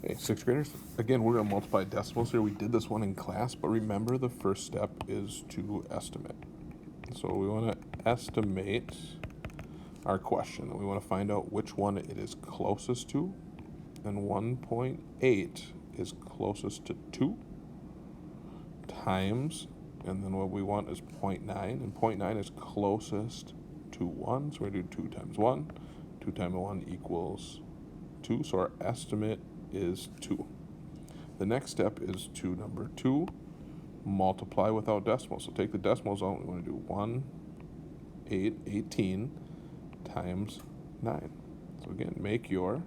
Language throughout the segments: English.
Hey, sixth graders, again, we're going to multiply decimals here. We did this one in class, but remember the first step is to estimate. So we want to estimate our question. We want to find out which one it is closest to, and 1.8 is closest to 2 times, and then what we want is 0.9, and 0.9 is closest to 1, so we do 2 times 1. 2 times 1 equals 2, so our estimate is 2. The next step is to number 2, multiply without decimals. So take the decimals out. We want to do 18 times 9. So again, make your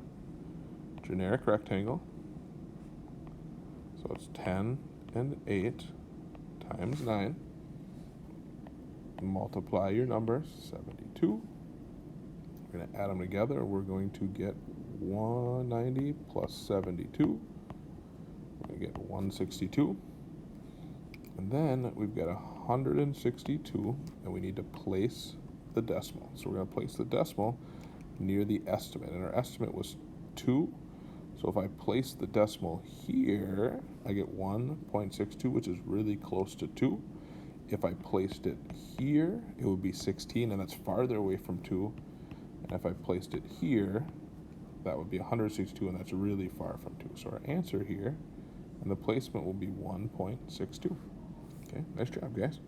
generic rectangle. So it's 10 and 8 times 9. Multiply your numbers, 72. We're going to add them together. We're going to get 190 plus 72. We're going to get 162. And then we've got 162, and we need to place the decimal. So we're going to place the decimal near the estimate, and our estimate was 2. So if I place the decimal here, I get 1.62, which is really close to 2. If I placed it here, it would be 16, and that's farther away from 2. And if I placed it here, that would be 162, and that's really far from 2. So our answer here, and the placement will be 1.62. Okay, nice job, guys.